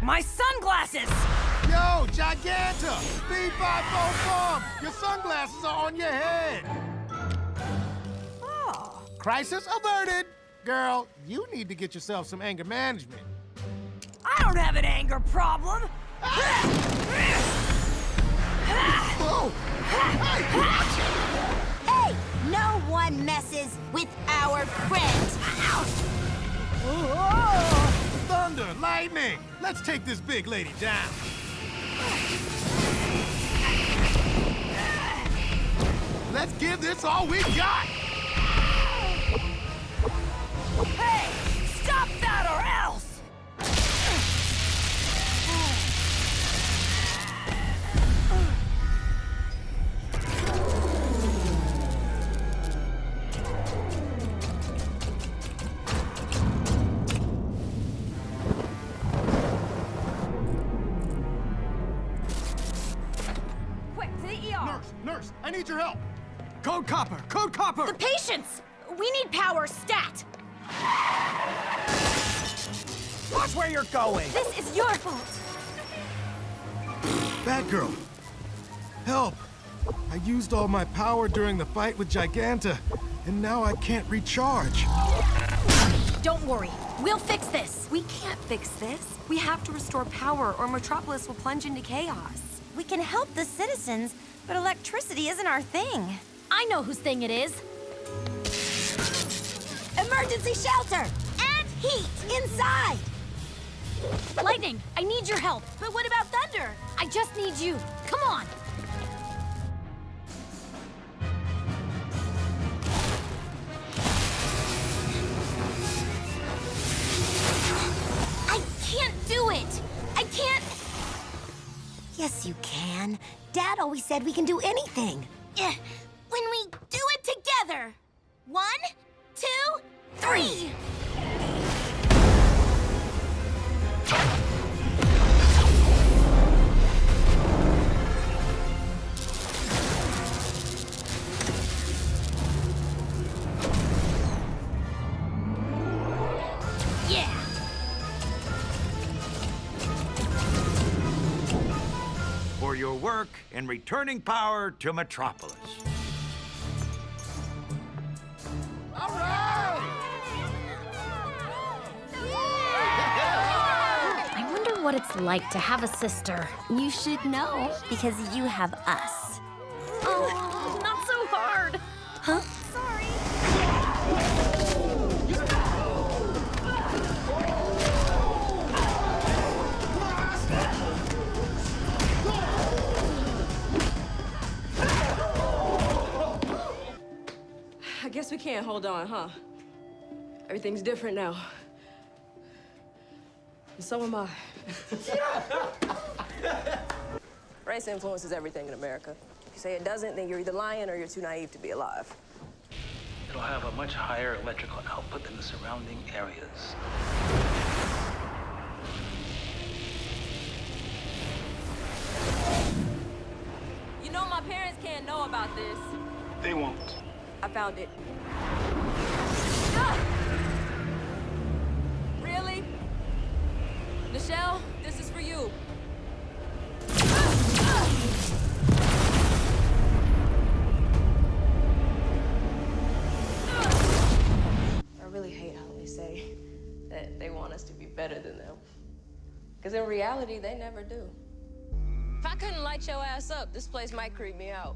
My sunglasses! Yo, Giganta! B544! Your sunglasses are on your head! Oh. Crisis averted! Girl, you need to get yourself some anger management. I don't have an anger problem! Whoa! Hey! No one messes with our friend. Thunder, lightning! Let's take this big lady down. Let's give this all we got! Hey! Stop that or else! Quick, to the ER! Nurse, I need your help! Code Copper! Code Copper! The patients! We need power stat! Watch where you're going! This is your fault! Batgirl, help! I used all my power during the fight with Giganta, and now I can't recharge. Don't worry, we'll fix this. We can't fix this. We have to restore power or Metropolis will plunge into chaos. We can help the citizens, but electricity isn't our thing. I know whose thing it is. Emergency shelter! And heat inside! Lightning, I need your help. But what about Thunder? I just need you. Come on. I can't do it. I can't... Yes, you can. Dad always said we can do anything. When we do it together. 1, 2, 3. Yeah. For your work in returning power to Metropolis. All right! I wonder what it's like to have a sister. You should know, because you have us. Oh, not so hard. Huh? Sorry. I guess we can't hold on, huh? Everything's different now. And so am I. Race influences everything in America. If you say it doesn't, then you're either lying or you're too naive to be alive. It'll have a much higher electrical output than the surrounding areas. You know my parents can't know about this. They won't. I found it. Ah! Really? Michelle, this is for you. I really hate how they say that they want us to be better than them. Because in reality, they never do. If I couldn't light your ass up, this place might creep me out.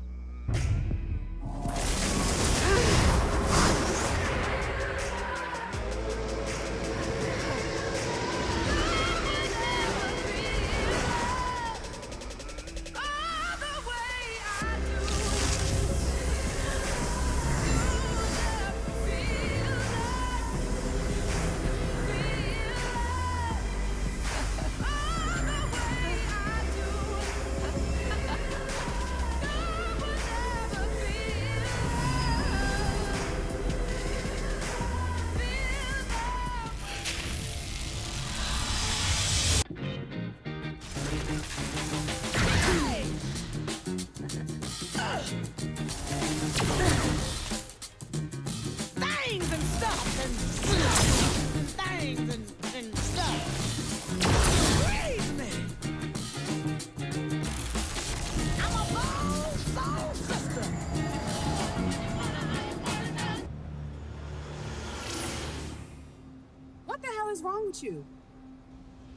didn't you?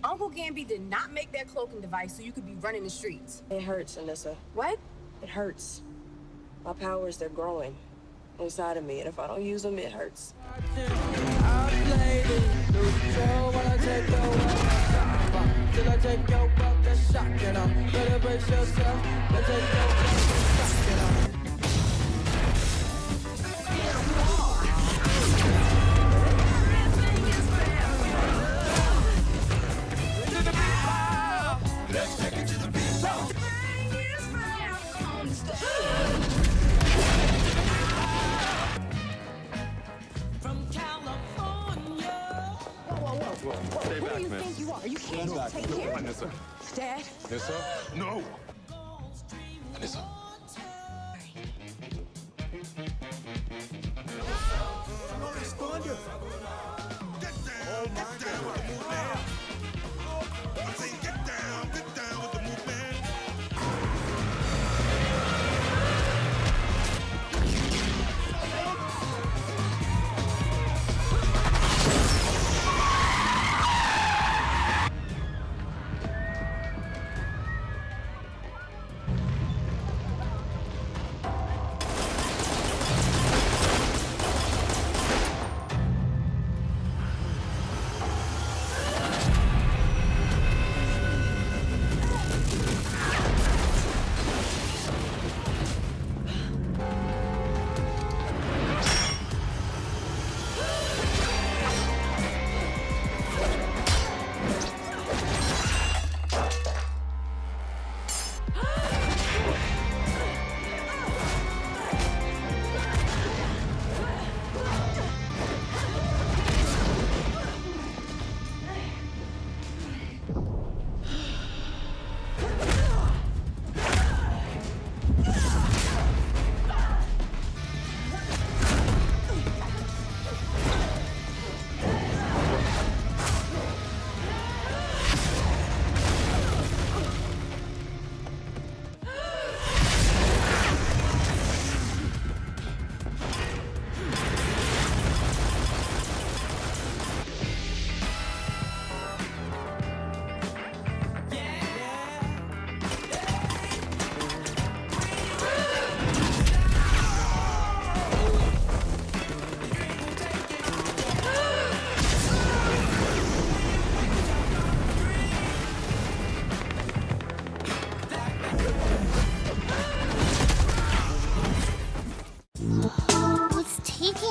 Uncle Gamby did not make that cloaking device so you could be running the streets. It hurts, Anissa. What? It hurts. My powers, they're growing inside of me, and if I don't use them, it hurts. Stay back, man. Think you are? You can't just take care of Anissa. Dad. Anissa? No! Anissa.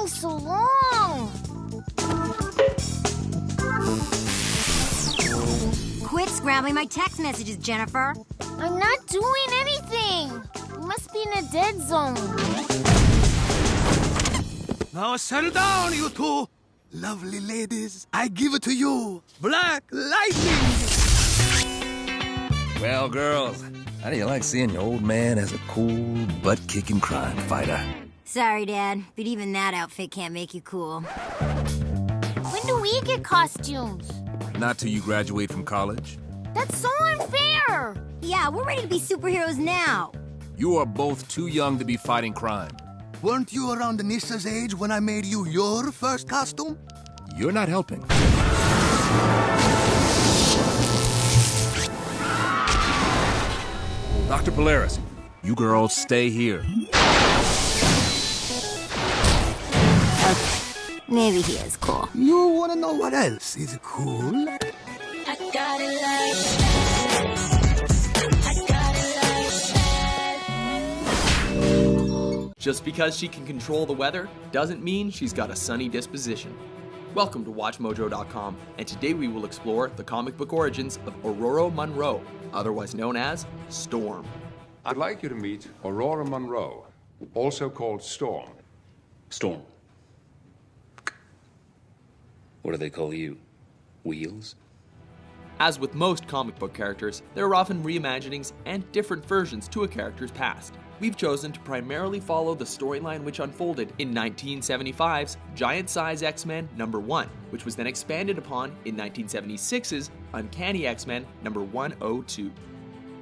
So long. Quit scrambling my text messages, Jennifer. I'm not doing anything. We must be in a dead zone. Now settle down, you two. Lovely ladies, I give it to you. Black Lightning! Well, girls, how do you like seeing your old man as a cool, butt-kicking crime fighter? Sorry, Dad, but even that outfit can't make you cool. When do we get costumes? Not till you graduate from college. That's so unfair! Yeah, we're ready to be superheroes now. You are both too young to be fighting crime. Weren't you around Anissa's age when I made you your first costume? You're not helping. Dr. Polaris, you girls stay here. Maybe he is cool. You wanna know what else is cool? I got it like that. Just because she can control the weather doesn't mean she's got a sunny disposition. Welcome to WatchMojo.com, and today we will explore the comic book origins of Ororo Munroe, otherwise known as Storm. I'd like you to meet Aurora Munroe, also called Storm. Storm. What do they call you? Wheels? As with most comic book characters, there are often reimaginings and different versions to a character's past. We've chosen to primarily follow the storyline which unfolded in 1975's Giant Size X-Men #1, which was then expanded upon in 1976's Uncanny X-Men #102.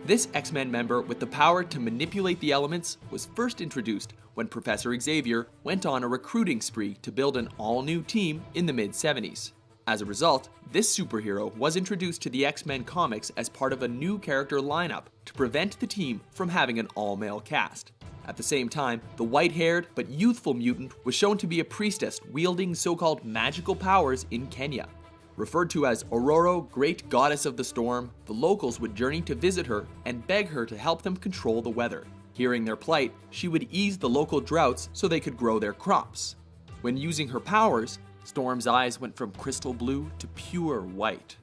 This X-Men member with the power to manipulate the elements was first introduced when Professor Xavier went on a recruiting spree to build an all-new team in the mid-70s. As a result, this superhero was introduced to the X-Men comics as part of a new character lineup to prevent the team from having an all-male cast. At the same time, the white-haired but youthful mutant was shown to be a priestess wielding so-called magical powers in Kenya. Referred to as Ororo, Great Goddess of the Storm, the locals would journey to visit her and beg her to help them control the weather. Hearing their plight, she would ease the local droughts so they could grow their crops. When using her powers, Storm's eyes went from crystal blue to pure white.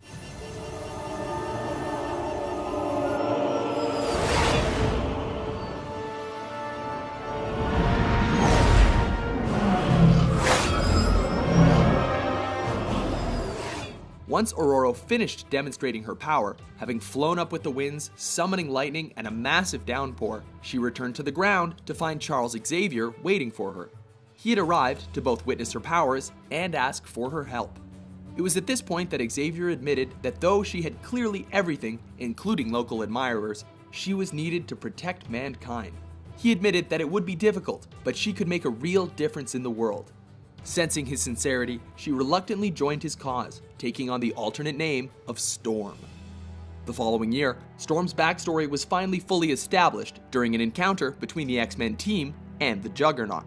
Once Ororo finished demonstrating her power, having flown up with the winds, summoning lightning and a massive downpour, she returned to the ground to find Charles Xavier waiting for her. He had arrived to both witness her powers and ask for her help. It was at this point that Xavier admitted that though she had clearly everything, including local admirers, she was needed to protect mankind. He admitted that it would be difficult, but she could make a real difference in the world. Sensing his sincerity, she reluctantly joined his cause, taking on the alternate name of Storm. The following year, Storm's backstory was finally fully established during an encounter between the X-Men team and the Juggernaut.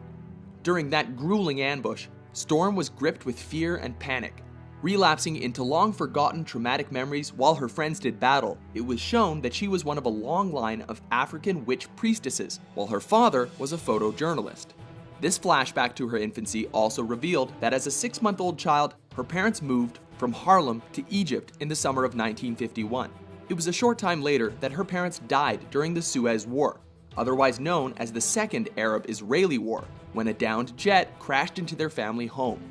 During that grueling ambush, Storm was gripped with fear and panic. Relapsing into long-forgotten traumatic memories while her friends did battle, it was shown that she was one of a long line of African witch priestesses, while her father was a photojournalist. This flashback to her infancy also revealed that as a 6-month-old child, her parents moved from Harlem to Egypt in the summer of 1951. It was a short time later that her parents died during the Suez War, otherwise known as the Second Arab-Israeli War, when a downed jet crashed into their family home.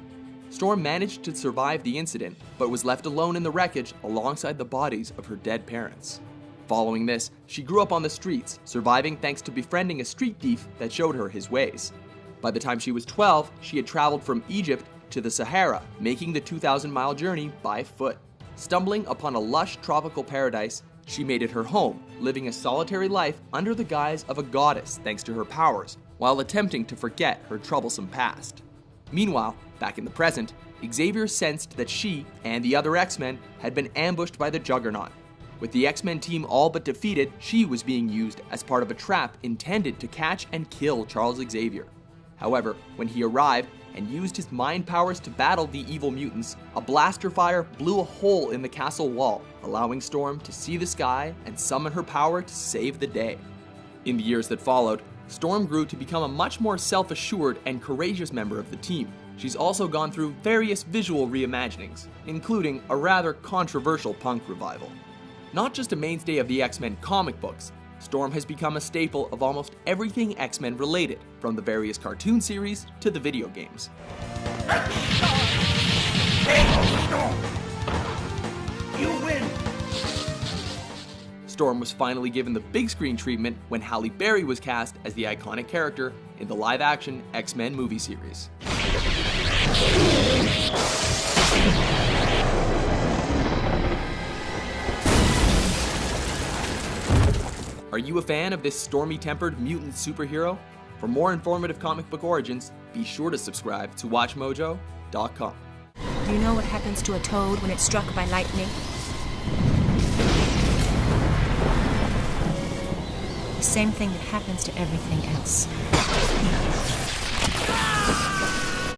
Storm managed to survive the incident, but was left alone in the wreckage alongside the bodies of her dead parents. Following this, she grew up on the streets, surviving thanks to befriending a street thief that showed her his ways. By the time she was 12, she had traveled from Egypt to the Sahara, making the 2,000-mile journey by foot. Stumbling upon a lush tropical paradise, she made it her home, living a solitary life under the guise of a goddess thanks to her powers, while attempting to forget her troublesome past. Meanwhile, back in the present, Xavier sensed that she and the other X-Men had been ambushed by the Juggernaut. With the X-Men team all but defeated, she was being used as part of a trap intended to catch and kill Charles Xavier. However, when he arrived and used his mind powers to battle the evil mutants, a blaster fire blew a hole in the castle wall, allowing Storm to see the sky and summon her power to save the day. In the years that followed, Storm grew to become a much more self-assured and courageous member of the team. She's also gone through various visual reimaginings, including a rather controversial punk revival. Not just a mainstay of the X-Men comic books, Storm has become a staple of almost everything X-Men related, from the various cartoon series to the video games. You win! Storm was finally given the big screen treatment when Halle Berry was cast as the iconic character in the live-action X-Men movie series. Are you a fan of this stormy-tempered mutant superhero? For more informative comic book origins, be sure to subscribe to WatchMojo.com. Do you know what happens to a toad when it's struck by lightning? The same thing that happens to everything else.